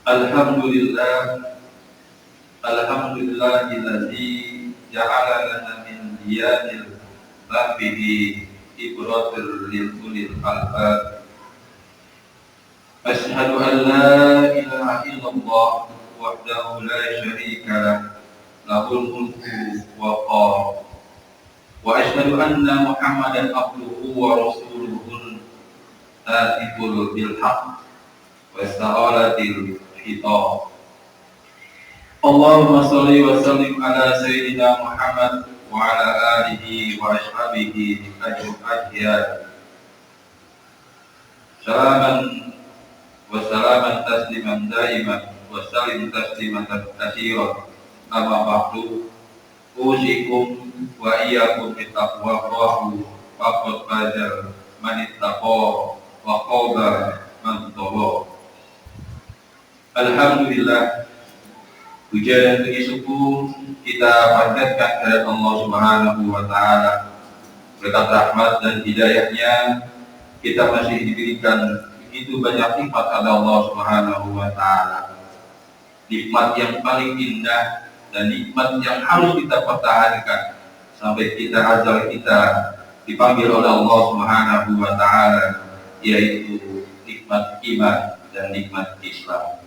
Alhamdulillah, alhamdulillahilladzi ja'ala lana min diyanil babihi ibratul lil ulil albab. Asyhadu an la ilaha illallah wahdahu la syarika lah, lahul mulku wa qar. Wa asyhadu anna Muhammadan abduhu wa rasuluhul atibul bil haqq wa sa'alatil hitam. Allahumma sholli wa sallim ala sayyidina Muhammad wa ala alihi wa ashabihi ajma'in. Salaman wa salaman tasliman daiman wa salim tasliman katsiran. Amma ba'du, usikum wa iyyakum bittaqwallahi faqad faza man ittaqa wa khaba man taqwa. Alhamdulillah, puja dan puji syukur kita panjatkan kepada Allah Subhanahu wa Ta'ala. Berkat rahmat dan hidayahnya kita masih diberikan begitu banyak nikmat oleh Allah Subhanahu wa Ta'ala. Nikmat yang paling indah dan nikmat yang harus kita pertahankan sampai kita ajal kita dipanggil oleh Allah Subhanahu wa Ta'ala, yaitu nikmat iman dan nikmat Islam.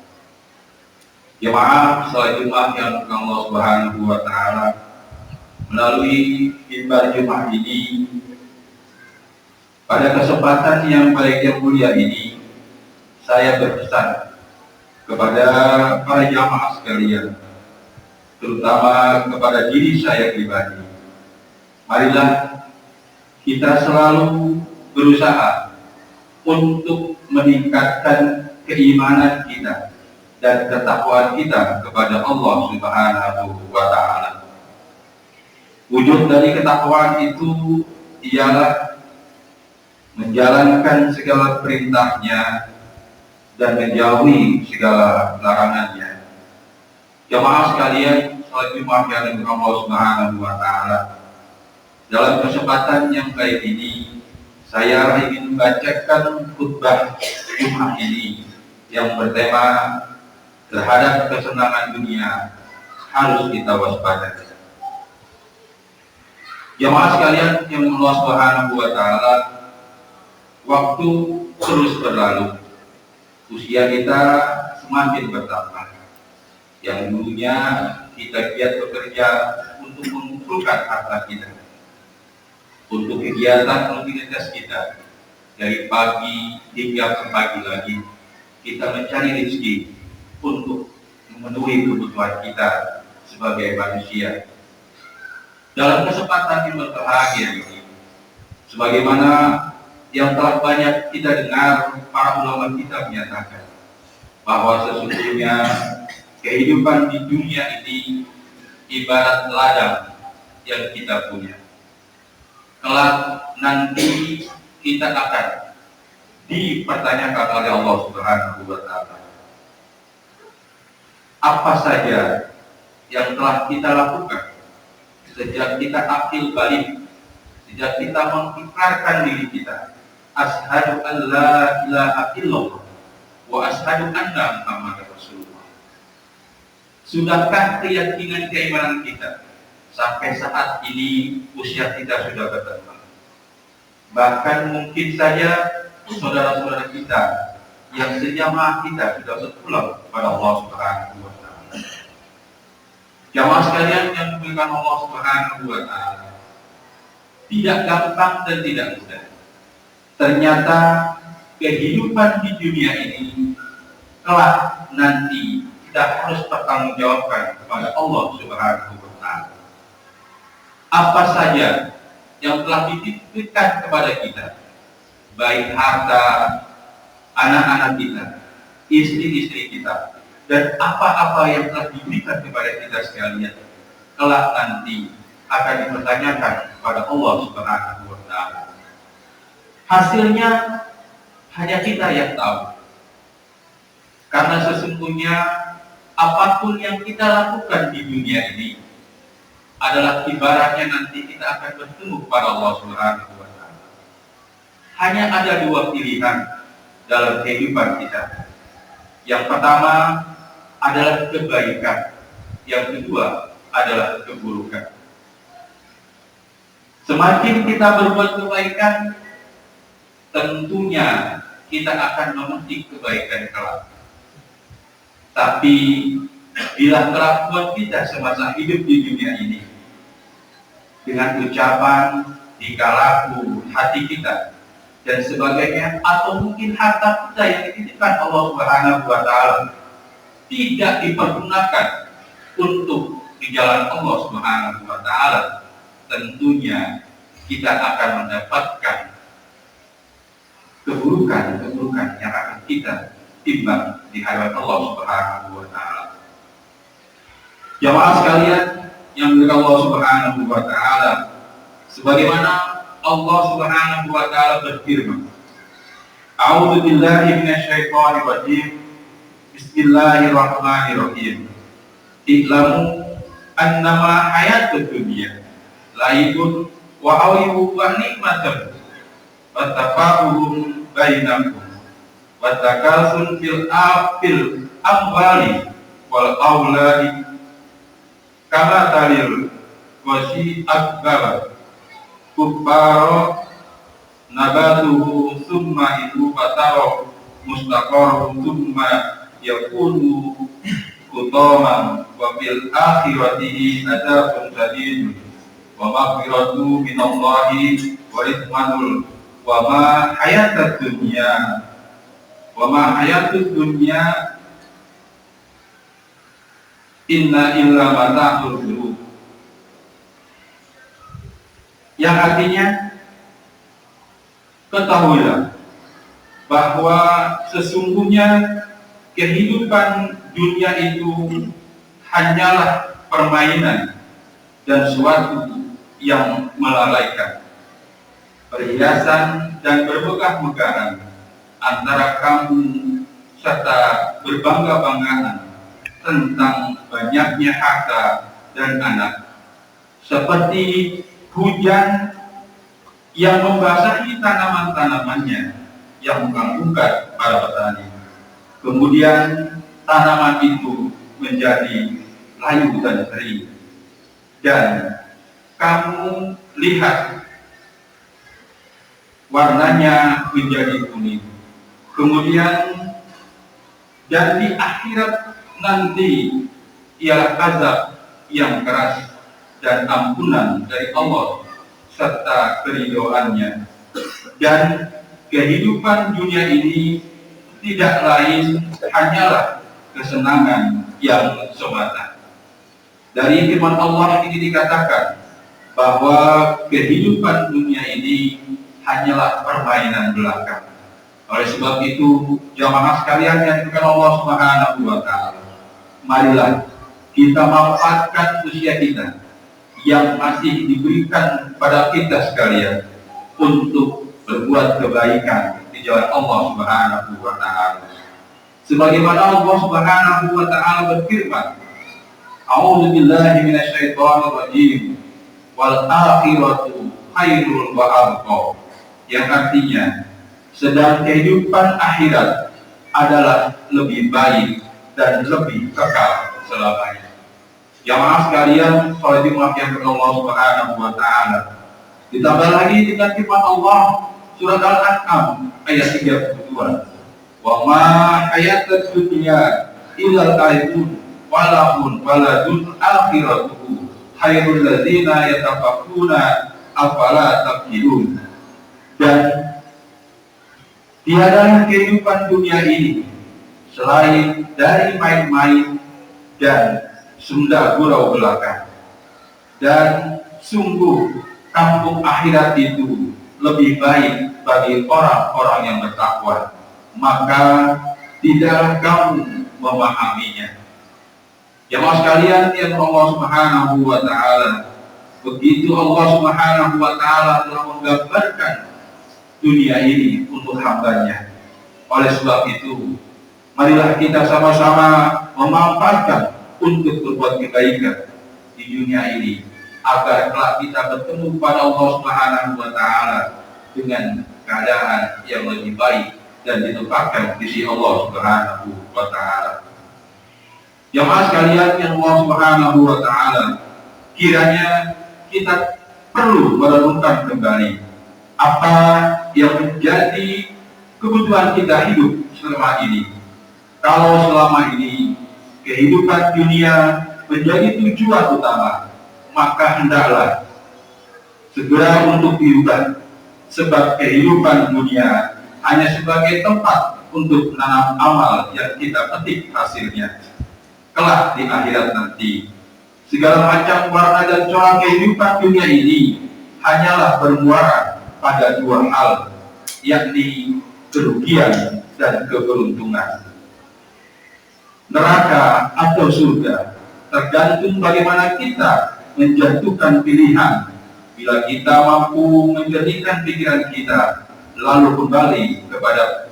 Jemaah salat Jumat yang Allah Subhanahu wa Ta'ala, melalui mimbar Jumat ini, pada kesempatan yang baik yang mulia ini, saya berpesan kepada para jamaah sekalian, terutama kepada diri saya pribadi. Marilah kita selalu berusaha untuk meningkatkan keimanan kita dan ketakwaan kita kepada Allah Subhanahu wa Ta'ala. Wujud dari ketakwaan itu ialah menjalankan segala perintahnya dan menjauhi segala larangannya. Jemaah sekalian, salat Jumat yang dimuliakan Allah Subhanahu wa Ta'ala, dalam kesempatan yang baik ini saya ingin membacakan khutbah Jumat ini yang bertema terhadap kesenangan dunia harus kita waspadai. Jemaah sekalian yang Allah Subhanahu wa Ta'ala, waktu terus berlalu, usia kita semakin bertambah. Yang dulunya kita giat bekerja untuk mengumpulkan harta kita, untuk kegiatan rutinitas kita, dari pagi hingga pagi lagi kita mencari rezeki untuk memenuhi kebutuhan kita sebagai manusia. Dalam kesempatan yang berbahagia ini, sebagaimana yang telah banyak kita dengar, para ulama kita menyatakan bahwa sesungguhnya kehidupan di dunia ini ibarat ladang yang kita punya. Kelak nanti kita akan dipertanyakan oleh Allah Subhanahu wa Ta'ala. Apa saja yang telah kita lakukan sejak kita akil balik, sejak kita mengikrarkan diri kita, asyhadu an la ilaha illallah wa asyhadu anna Muhammadar Rasulullah. Sudahkah keyakinan keimanan kita sampai saat ini usia kita sudah bertambah? Bahkan mungkin saja saudara-saudara kita yang sejamaah kita sudah sepulang kepada Allah Subhanahu wa Ta'ala. Jamaah sekalian yang dimuliakan Allah Subhanahu wa Ta'ala, tidak gampang dan tidak mudah. Ternyata kehidupan di dunia ini kelak nanti kita harus bertanggungjawabkan kepada Allah Subhanahu wa Ta'ala. Apa saja yang telah dititipkan kepada kita, baik harta, anak-anak kita, istri-istri kita, dan apa-apa yang telah diberikan kepada kita sekalian, kelak nanti akan dipertanyakan kepada Allah Subhanahu wa Ta'ala. Hasilnya hanya kita yang tahu. Karena sesungguhnya apapun yang kita lakukan di dunia ini adalah ibaratnya nanti kita akan bertemu kepada Allah Subhanahu wa Ta'ala. Hanya ada dua pilihan dalam kehidupan kita. Yang pertama, adalah kebaikan, yang kedua adalah keburukan. Semakin kita berbuat kebaikan, tentunya kita akan memetik kebaikan kelak. Tapi bila kelakuan kita semasa hidup di dunia ini, dengan ucapan, tingkah laku, hati kita, dan sebagainya, atau mungkin harta kita yang dititipkan Allah Subhanahu wa Ta'ala, tidak dipergunakan untuk di jalan Allah Subhanahu wa Ta'ala, tentunya kita akan mendapatkan keburukan yang akan kita timbang di hadapan Allah Subhanahu wa Ta'ala. Jamaah sekalian yang dimuliakan Allah Subhanahu wa Ta'ala, sebagaimana Allah Subhanahu wa Ta'ala berfirman, A'udzu billahi minasyaitonir rajim. Bismillahirrahmanirrahim. I'lamu annama hayatud dunya laibun wa awiyun wa nikmatun wa tafa'uhum bainakum wa takasun fil amwali wal auladi kama talil wasi akbar kuffaro nabatuhu summa itu fataro mustaqarru summa yakunu kutaman wa fil akhiratihi adabun sadid wa maghfiratu minallahi wa ridwanul wa ma hayatud dunya inna illa mata'ul ghurur, yang artinya ketahuilah bahwa sesungguhnya kehidupan dunia itu hanyalah permainan dan suatu yang melalaikan, perhiasan dan bermegah-megahan antara kamu serta berbangga-banggaan tentang banyaknya harta dan anak, seperti hujan yang membasahi tanaman-tanamannya yang mengangkat para petani. Kemudian tanaman itu menjadi layu dan kering, dan kamu lihat warnanya menjadi kuning. Kemudian dan di akhirat nanti ialah azab yang keras dan ampunan dari Allah serta keridhoannya. Dan kehidupan dunia ini tidak lain hanyalah kesenangan yang semata. Dari firman Allah ini dikatakan bahwa kehidupan dunia ini hanyalah permainan belaka. Oleh sebab itu, jamaah sekalian yang dimuliakan Allah Subhanahu wa Ta'ala, marilah kita manfaatkan usia kita yang masih diberikan pada kita sekalian untuk berbuat kebaikan di jalan Allah Subhanahu wa Ta'ala. Sebagaimana Allah Subhanahu wa Ta'ala berfirman, A'udzu billahi minasyaitonir rajim, wal akhiratu khairul wa abqa, yang artinya sedang kehidupan akhirat adalah lebih baik dan lebih kekal selamanya. Jamaah sekalian, salat Jumat yang Allah Subhanahu wa Ta'ala, ditambah lagi dengan firman Allah surat Al-An'am ayat 32, wa ma hayatud dunya illa laibun walahun waladun akhiratuhu khairul ladzina yatafakkuna afala taqilun. Dan tiada kehidupan dunia ini selain dari main-main dan sunda gurau belaka, dan sungguh kampung akhirat itu lebih baik bagi orang-orang yang bertakwa, maka tidaklah kamu memahaminya. Jamaah sekalian yang Allah Subhanahu wa Ta'ala, begitu Allah Subhanahu wa Ta'ala telah menggambarkan dunia ini untuk hambanya. Oleh sebab itu, marilah kita sama-sama memanfaatkan untuk berbuat kebaikan di dunia ini, agar kelak kita bertemu pada Allah Subhanahu wa Ta'ala dengan keadaan yang lebih baik dan ditempatkan di sisi Allah Subhanahu wa Ta'ala. Jamaah sekalian yang Allah Subhanahu wa taala, kiranya kita perlu merenungkan kembali apa yang menjadi kebutuhan kita hidup selama ini. Kalau selama ini kehidupan dunia menjadi tujuan utama, maka hendaklah segera untuk diubah, sebab kehidupan dunia hanya sebagai tempat untuk menanam amal yang kita petik hasilnya kelak di akhirat nanti. Segala macam warna dan corak kehidupan dunia ini hanyalah bermuara pada dua hal, yakni kerugian dan keberuntungan. Neraka atau surga tergantung bagaimana kita menjatuhkan pilihan. Bila kita mampu menjadikan pikiran kita lalu kembali kepada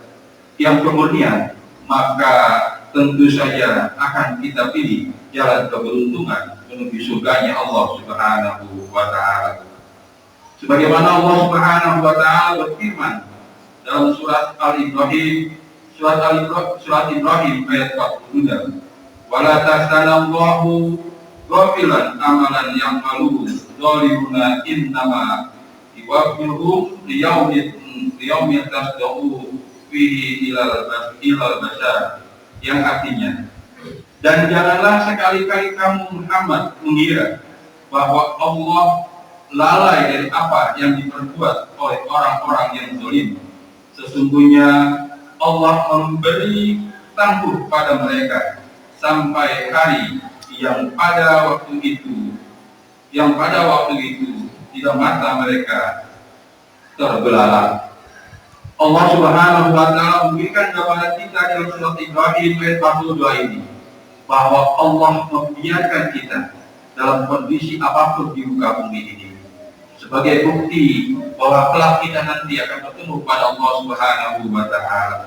yang kemurnian, maka tentu saja akan kita pilih jalan keberuntungan menuju surganya Allah Subhanahu wa taala. Sebagaimana Allah Subhanahu wa taala berfirman dalam surat Al-Ibrahim ayat 42, wala tasanallahu ghafilan amalan yang malu zalimuna innama yuwaffiruhum liyaumin tasdaqu fihi ilal bashar, yang artinya, dan janganlah sekali-kali kamu Muhammad mengira bahwa Allah lalai dari apa yang diperbuat oleh orang-orang yang zalim. Sesungguhnya Allah memberi tangguh pada mereka sampai hari yang pada waktu itu tidak mata mereka terbelalak. Allah Subhanahu wa taala memberikan gambaran kita dalam surat Ibrahim ayat 42 ini, bahwa Allah membiarkan kita dalam kondisi apapun di muka bumi ini sebagai bukti bahwa kelak kita nanti akan bertemu pada Allah Subhanahu wa taala.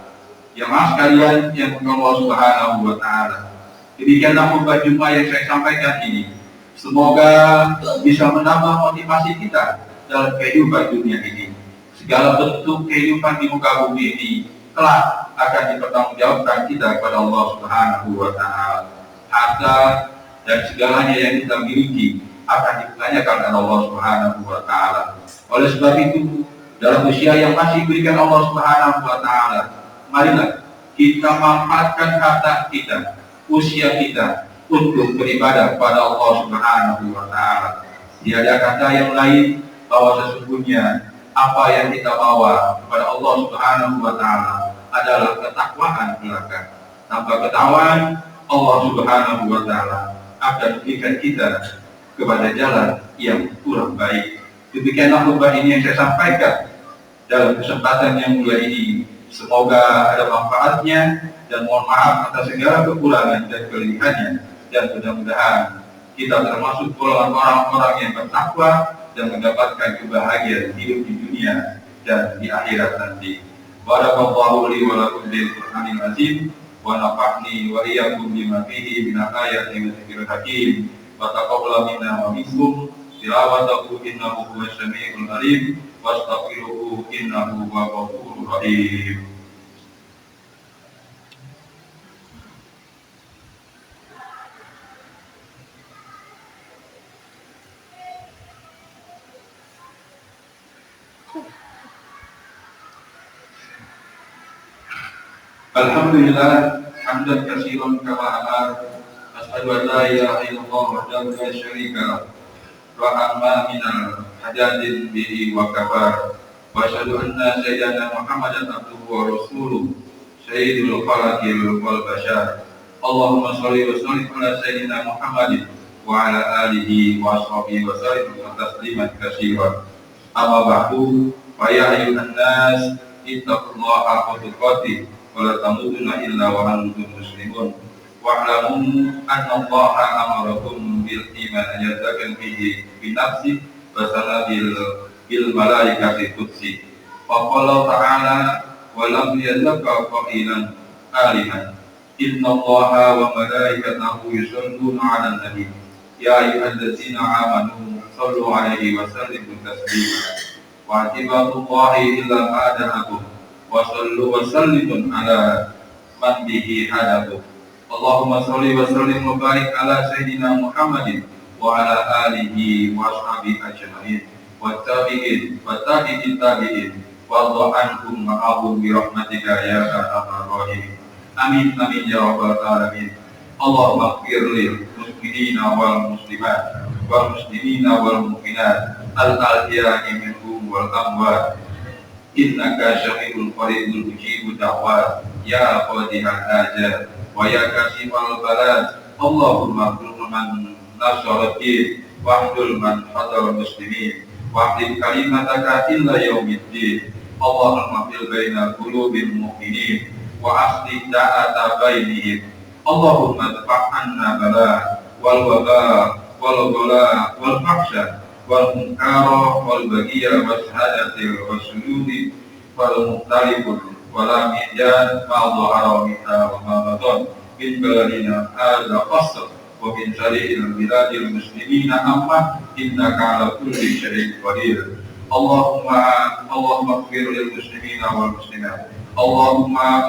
Jemaah sekalian yang Allah Subhanahu wa taala, demikianlah khutbah Jumat yang saya sampaikan ini. Semoga bisa menambah motivasi kita dalam kehidupan dunia ini. Segala bentuk kehidupan di muka bumi ini kelak akan dipertanggungjawabkan kita kepada Allah Subhanahu wa taala. Harta dan segalanya yang kita miliki akan ditanyakan oleh Allah Subhanahu wa taala. Oleh sebab itu, dalam usia yang masih diberikan Allah Subhanahu wa taala, marilah kita manfaatkan harta kita, usia kita untuk beribadah kepada Allah Subhanahu wa taala. Tiada kata yang lain bahwa sesungguhnya apa yang kita bawa kepada Allah Subhanahu wa taala adalah ketakwaan belaka. Tanpa ketakwaan, Allah Subhanahu wa taala akan memberikan kita kepada jalan yang kurang baik. Demikianlah khutbah ini yang saya sampaikan dalam kesempatan yang mulia ini. Semoga ada manfaatnya, dan mohon maaf atas segala kekurangan dan kelebihannya, dan mudah-mudahan kita termasuk golongan orang-orang yang bertakwa dan mendapatkan kebahagiaan hidup di dunia dan di akhirat nanti. Barakallahu li wa lakum bil Qur'anil azim, wa nafa'ni wa iyyakum bima fihi min ayati wa dzikril hakim, wa taqabbal minna wa minkum tilawatahu innahu huwas samiul alim, wastaghfiruhu innahu huwal ghafurur rahim. Alhamdulillah hamdan katsiran kama amar, asyhadu an la ilaha illallah wahdahu la syarika lah, wa amma minal hajadin bihi wa kafar, wa asyhadu anna sayyidana Muhammadan abduhu wa rasuluh sayyidul khalaqil wal bashar. Allahumma shalli wa sallim ala sayyidina Muhammadin wa ala alihi wa ashabihi wa sallim tasliman katsiran. Amma ba'du, fa ya ayyuhan nas ittaqullaha haqqa tuqatih wala tamutunna illa wa antum muslimun, wa'lamu anna Allaha amarakum bil iman yadzakan bihi bi nafsi wa sanabil bil malaikati qudsi. Fa qala ta'ala wa lam yazakka qailan alihan inna Allaha wa malaikatahu yusalluna 'alan nabi ya ayyuhallazina amanu sallu 'alaihi wa sallimu taslima wa atiballahi illa ma'adakum wa sallu wa sallimun ala man bihi hadaku. Allahumma sholli wa sallim wa barik ala sayyidina Muhammadin wa ala alihi wa ashabihi ajma'in wa tabi'in wa tabi'in tabi'in wa anhum ma'ahum bi rahmatika ya arhamar rahimin. Amin amin ya rabbal alamin. Allahumma ighfir lil muslimina wal muslimat wal muslimina wal mu'minat al-ahya'i minhum wal amwat innaka sami'un qaribun mujibud da'wat ya qadihal hajat wa ya kashifal balad. Allahumma ighfir man nasara din wahdul man hadal muslimin wahdil kalimataka illa yaumiddin. Allahumma fil baina qulubil mu'minin wa aslih da'ata bainihim. Allahumma dfa' anna bala wal waba wal ghala wal fahsya wal munkara wal baghiya was hadatil wasujudi wal muhtalifun wal mijan ma dhahara minha wa ma batan min baladina hadza qasr wa min jami'il biladil muslimina amma innaka ala kulli syai'in qadir. Allahumma ighfir lil muslimina wal muslimat. Allahumma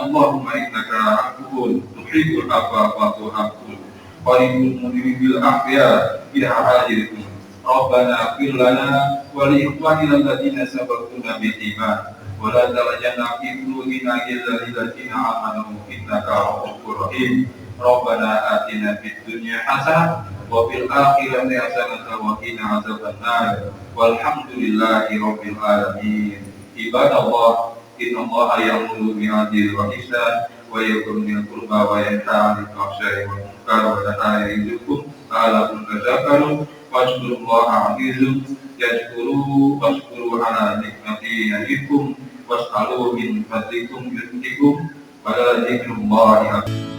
innaka afuwun tuhibbul afwa fa'fu anhum qaribul mudhibil afya ila hajirikum. Rabbana ighfir lana wa li ikhwanina alladziina sabaquna bil iman wa la taj'alna fi qulubina ghillan lil ladziina amanu innaka ra'ufur rahim. Rabbana atina fid dunya hasanah wa fil akhirati hasanah wa qina adzabannar. Walhamdulillahi rabbil alamin. Ibadallah, innallaha ya'muru bil 'adli wal ihsan wa ya'muru bil qurba wa yanha 'anil fahsya'i wal munkari wa yanha 'anil rizqi la'allakum tadhakkarun. Washkurullaha 'azizun yashkuru washkuru 'ala nikmatihi yazikum was'alu min fadlikum yutikum wa la dzikrullahi akbar.